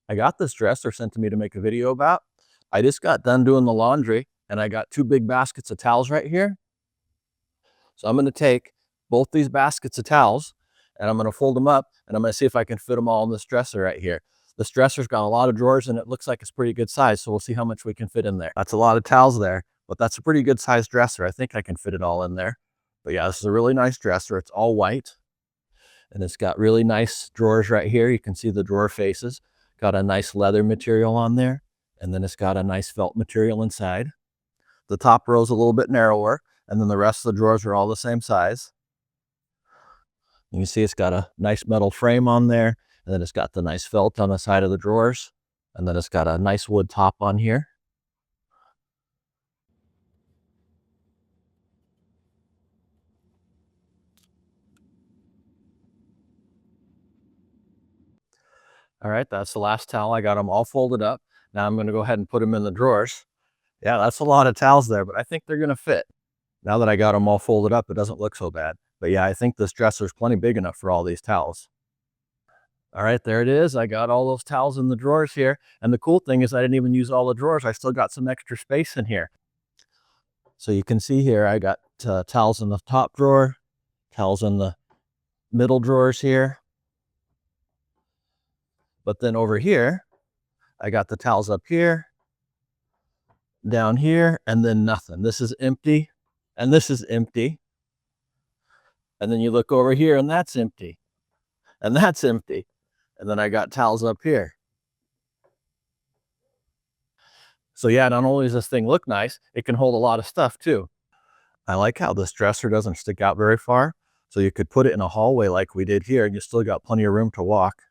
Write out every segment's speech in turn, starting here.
I got this dresser sent to me to make a video about. I just got done doing the laundry and I got 2 big baskets of towels right here. So I'm gonna take both these baskets of towels and I'm gonna fold them up and I'm gonna see if I can fit them all in this dresser right here. This dresser's got a lot of drawers and it looks like it's pretty good size, so we'll see how much we can fit in there. That's a lot of towels there, but that's a pretty good sized dresser. I think I can fit it all in there. But yeah, this is a really nice dresser. It's all white and it's got really nice drawers right here. You can see the drawer faces. Got a nice leather material on there, and then it's got a nice felt material inside. The top row is a little bit narrower, and then the rest of the drawers are all the same size. You can see it's got a nice metal frame on there, and then it's got the nice felt on the side of the drawers, and then it's got a nice wood top on here. All right, that's the last towel. I got them all folded up. Now I'm gonna go ahead and put them in the drawers. Yeah, that's a lot of towels there, but I think they're gonna fit. Now that I got them all folded up, it doesn't look so bad. But yeah, I think this dresser is plenty big enough for all these towels. All right, there it is. I got all those towels in the drawers here. And the cool thing is I didn't even use all the drawers. I still got some extra space in here. So you can see here, I got towels in the top drawer, towels in the middle drawers here. But then over here, I got the towels up here, down here, and then nothing. This is empty, and this is empty. And then you look over here, and that's empty, and that's empty. And then I got towels up here. So yeah, not only does this thing look nice, it can hold a lot of stuff too. I like how this dresser doesn't stick out very far. So you could put it in a hallway like we did here, and you still got plenty of room to walk.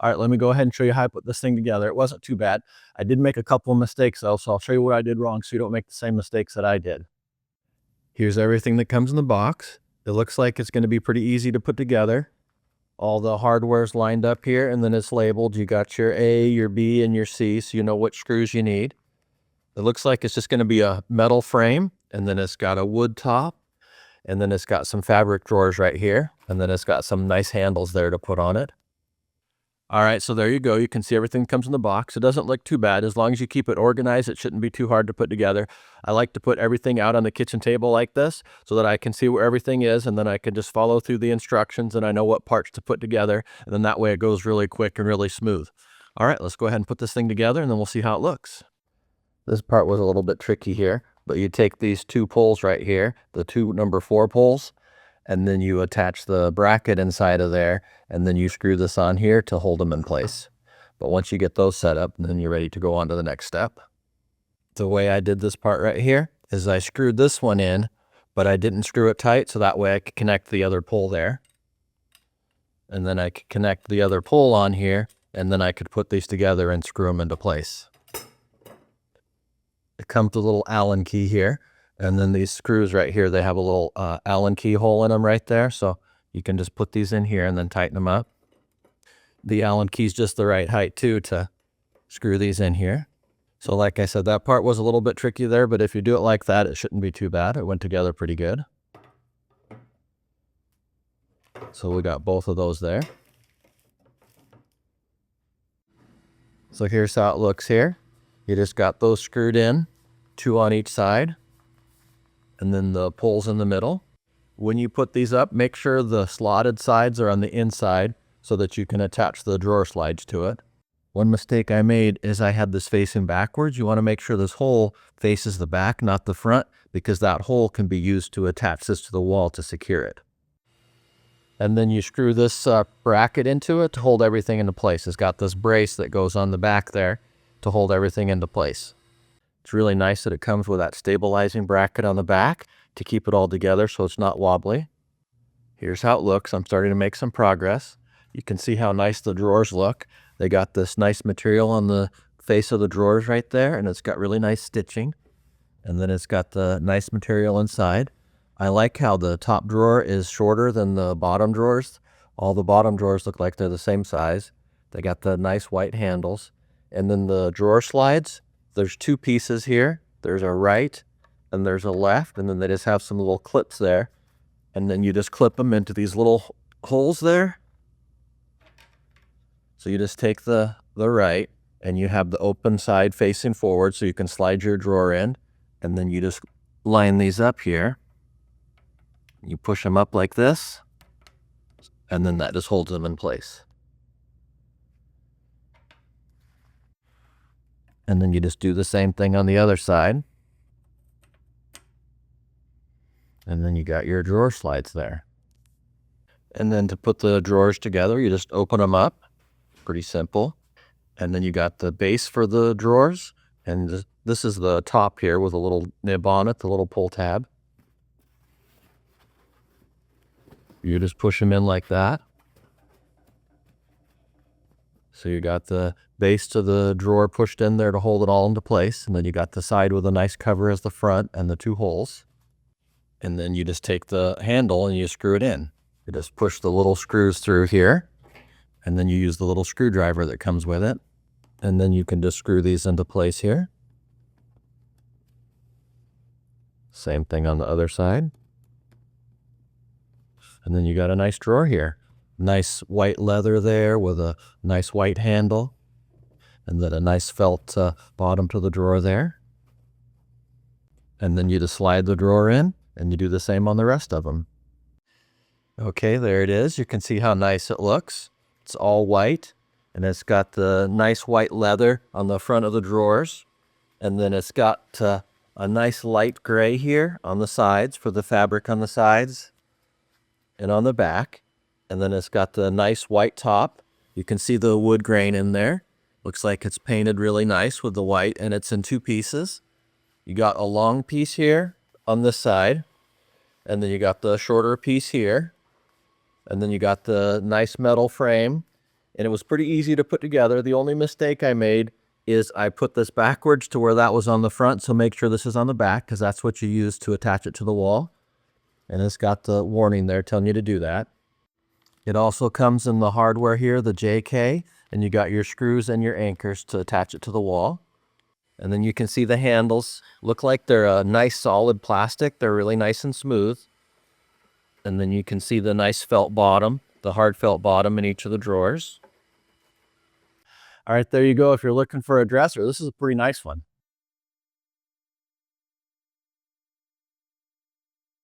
All right, let me go ahead and show you how I put this thing together. It wasn't too bad. I did make a couple of mistakes though, so I'll show you what I did wrong so you don't make the same mistakes that I did. Here's everything that comes in the box. It looks like it's going to be pretty easy to put together. All the hardware's lined up here, and then it's labeled. You got your A, your B, and your C, so you know which screws you need. It looks like it's just going to be a metal frame, and then it's got a wood top, and then it's got some fabric drawers right here, and then it's got some nice handles there to put on it. All right, so there you go. You can see everything comes in the box. It doesn't look too bad. As long as you keep it organized, it shouldn't be too hard to put together. I like to put everything out on the kitchen table like this so that I can see where everything is, and then I can just follow through the instructions and I know what parts to put together, and then that way it goes really quick and really smooth. All right, let's go ahead and put this thing together and then we'll see how it looks. This part was a little bit tricky here, but you take these 2 poles right here, the 2 number 4 poles, and then you attach the bracket inside of there, and then you screw this on here to hold them in place. But once you get those set up, then you're ready to go on to the next step. The way I did this part right here is I screwed this one in, but I didn't screw it tight, so that way I could connect the other pole there. And then I could connect the other pole on here, and then I could put these together and screw them into place. It comes with a little Allen key here. And then these screws right here, they have a little Allen key hole in them right there. So you can just put these in here and then tighten them up. The Allen key's just the right height too to screw these in here. So like I said, that part was a little bit tricky there, but if you do it like that, it shouldn't be too bad. It went together pretty good. So we got both of those there. So here's how it looks here. You just got those screwed in, 2 on each side, and then the poles in the middle. When you put these up, make sure the slotted sides are on the inside so that you can attach the drawer slides to it. One mistake I made is I had this facing backwards. You want to make sure this hole faces the back, not the front, because that hole can be used to attach this to the wall to secure it. And then you screw this bracket into it to hold everything into place. It's got this brace that goes on the back there to hold everything into place. It's really nice that it comes with that stabilizing bracket on the back to keep it all together so it's not wobbly. Here's how it looks. I'm starting to make some progress. You can see how nice the drawers look. They got this nice material on the face of the drawers right there, and it's got really nice stitching. And then it's got the nice material inside. I like how the top drawer is shorter than the bottom drawers. All the bottom drawers look like they're the same size. They got the nice white handles. And then the drawer slides, there's 2 pieces here. There's a right and there's a left, and then they just have some little clips there. And then you just clip them into these little holes there. So you just take the the right, and you have the open side facing forward so you can slide your drawer in, and then you just line these up here. You push them up like this, and then that just holds them in place. And then you just do the same thing on the other side. And then you got your drawer slides there. And then to put the drawers together, you just open them up. Pretty simple. And then you got the base for the drawers. And this is the top here with a little nib on it, the little pull tab. You just push them in like that. So you got the base to the drawer pushed in there to hold it all into place. And then you got the side with a nice cover as the front and the two holes. And then you just take the handle and you screw it in. You just push the little screws through here. And then you use the little screwdriver that comes with it. And then you can just screw these into place here. Same thing on the other side. And then you got a nice drawer here. Nice white leather there with a nice white handle. And then a nice felt bottom to the drawer there. And then you just slide the drawer in, and you do the same on the rest of them. Okay, there it is. You can see how nice it looks. It's all white, and it's got the nice white leather on the front of the drawers. And then it's got a nice light gray here on the sides for the fabric on the sides and on the back. And then it's got the nice white top. You can see the wood grain in there. Looks like it's painted really nice with the white, and it's in two pieces. You got a long piece here on this side, and then you got the shorter piece here. And then you got the nice metal frame, and it was pretty easy to put together. The only mistake I made is I put this backwards to where that was on the front, so make sure this is on the back, because that's what you use to attach it to the wall. And it's got the warning there telling you to do that. It also comes in the hardware here, the JK, and you got your screws and your anchors to attach it to the wall. And then you can see the handles look like they're a nice solid plastic. They're really nice and smooth. And then you can see the nice felt bottom, the hard felt bottom in each of the drawers. All right, there you go. If you're looking for a dresser, this is a pretty nice one.